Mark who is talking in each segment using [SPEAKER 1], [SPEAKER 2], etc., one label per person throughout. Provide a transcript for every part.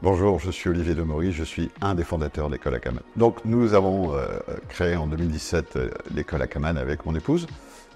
[SPEAKER 1] Bonjour, je suis Olivier Demory, je suis un des fondateurs de l'école Akaman. Donc nous avons créé en 2017 l'école Akaman avec mon épouse.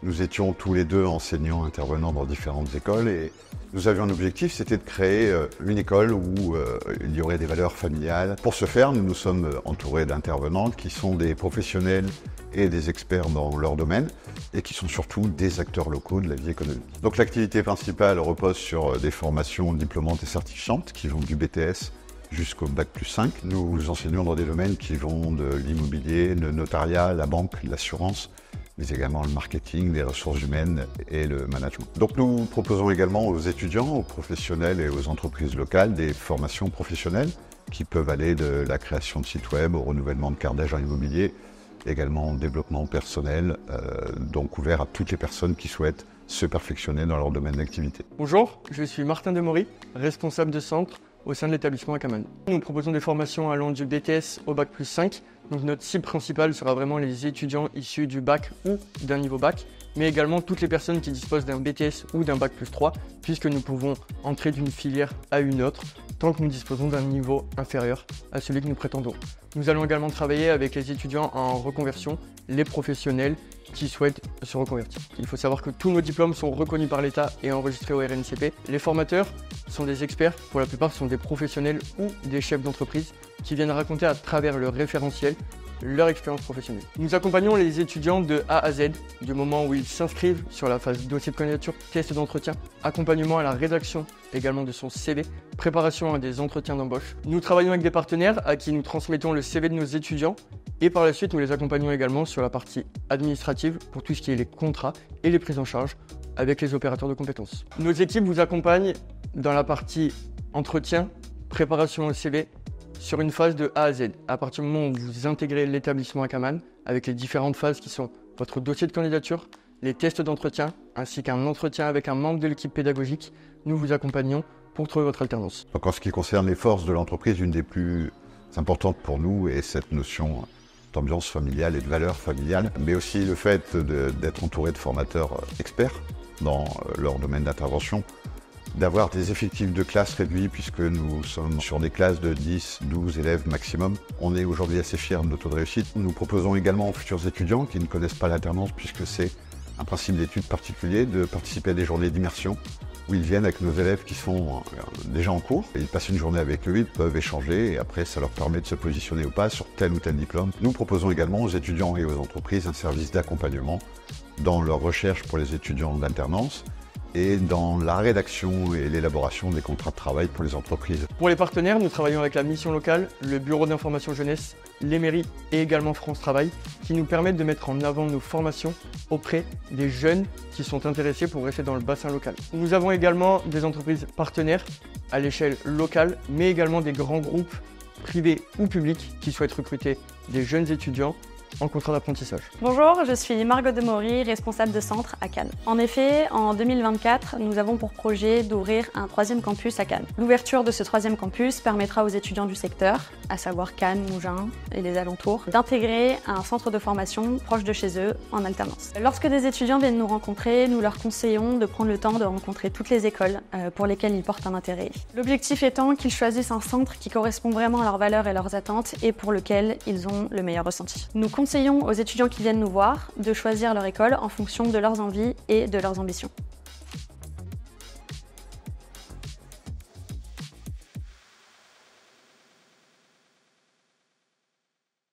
[SPEAKER 1] Nous étions tous les deux enseignants intervenant dans différentes écoles et nous avions un objectif, c'était de créer une école où il y aurait des valeurs familiales. Pour ce faire, nous nous sommes entourés d'intervenantes qui sont des professionnels et des experts dans leur domaine et qui sont surtout des acteurs locaux de la vie économique. Donc l'activité principale repose sur des formations diplômantes et certifiantes qui vont du BTS jusqu'au Bac+5. Nous enseignons dans des domaines qui vont de l'immobilier, le notariat, la banque, l'assurance, mais également le marketing, les ressources humaines et le management. Donc nous proposons également aux étudiants, aux professionnels et aux entreprises locales des formations professionnelles qui peuvent aller de la création de sites web au renouvellement de cartes d'agent immobilier, également au développement personnel, donc ouvert à toutes les personnes qui souhaitent se perfectionner dans leur domaine d'activité.
[SPEAKER 2] Bonjour, je suis Martin Demory, responsable de centre au sein de l'établissement Akaman. Nous proposons des formations allant du BTS au Bac+5. Donc notre cible principale sera vraiment les étudiants issus du bac ou d'un niveau bac, mais également toutes les personnes qui disposent d'un BTS ou d'un Bac+3, puisque nous pouvons entrer d'une filière à une autre, tant que nous disposons d'un niveau inférieur à celui que nous prétendons. Nous allons également travailler avec les étudiants en reconversion, les professionnels qui souhaitent se reconvertir. Il faut savoir que tous nos diplômes sont reconnus par l'État et enregistrés au RNCP. Les formateurs sont des experts, pour la plupart ce sont des professionnels ou des chefs d'entreprise qui viennent raconter à travers leur référentiel leur expérience professionnelle. Nous accompagnons les étudiants de A à Z, du moment où ils s'inscrivent sur la phase dossier de candidature, test d'entretien, accompagnement à la rédaction également de son CV, préparation à des entretiens d'embauche. Nous travaillons avec des partenaires à qui nous transmettons le CV de nos étudiants et par la suite nous les accompagnons également sur la partie administrative pour tout ce qui est les contrats et les prises en charge avec les opérateurs de compétences. Nos équipes vous accompagnent dans la partie entretien, préparation au CV, sur une phase de A à Z. À partir du moment où vous intégrez l'établissement Akaman, avec les différentes phases qui sont votre dossier de candidature, les tests d'entretien, ainsi qu'un entretien avec un membre de l'équipe pédagogique, nous vous accompagnons pour trouver votre alternance.
[SPEAKER 1] Donc en ce qui concerne les forces de l'entreprise, une des plus importantes pour nous est cette notion d'ambiance familiale et de valeur familiale, mais aussi le fait d'être entouré de formateurs experts dans leur domaine d'intervention, d'avoir des effectifs de classe réduits puisque nous sommes sur des classes de 10, 12 élèves maximum. On est aujourd'hui assez fiers de notre taux de réussite. Nous proposons également aux futurs étudiants qui ne connaissent pas l'alternance puisque c'est un principe d'études particulier de participer à des journées d'immersion où ils viennent avec nos élèves qui sont déjà en cours. Ils passent une journée avec eux, ils peuvent échanger et après ça leur permet de se positionner ou pas sur tel ou tel diplôme. Nous proposons également aux étudiants et aux entreprises un service d'accompagnement dans leur recherche pour les étudiants d'alternance et dans la rédaction et l'élaboration des contrats de travail pour les entreprises.
[SPEAKER 2] Pour les partenaires, nous travaillons avec la mission locale, le bureau d'information jeunesse, les mairies et également France Travail, qui nous permettent de mettre en avant nos formations auprès des jeunes qui sont intéressés pour rester dans le bassin local. Nous avons également des entreprises partenaires à l'échelle locale, mais également des grands groupes privés ou publics qui souhaitent recruter des jeunes étudiants en contrat d'apprentissage.
[SPEAKER 3] Bonjour, je suis Margot Demory, responsable de centre à Cannes. En effet, en 2024, nous avons pour projet d'ouvrir un 3e campus à Cannes. L'ouverture de ce 3e campus permettra aux étudiants du secteur, à savoir Cannes, Mougins et les alentours, d'intégrer un centre de formation proche de chez eux en alternance. Lorsque des étudiants viennent nous rencontrer, nous leur conseillons de prendre le temps de rencontrer toutes les écoles pour lesquelles ils portent un intérêt. L'objectif étant qu'ils choisissent un centre qui correspond vraiment à leurs valeurs et leurs attentes et pour lequel ils ont le meilleur ressenti. Nous conseillons aux étudiants qui viennent nous voir de choisir leur école en fonction de leurs envies et de leurs ambitions.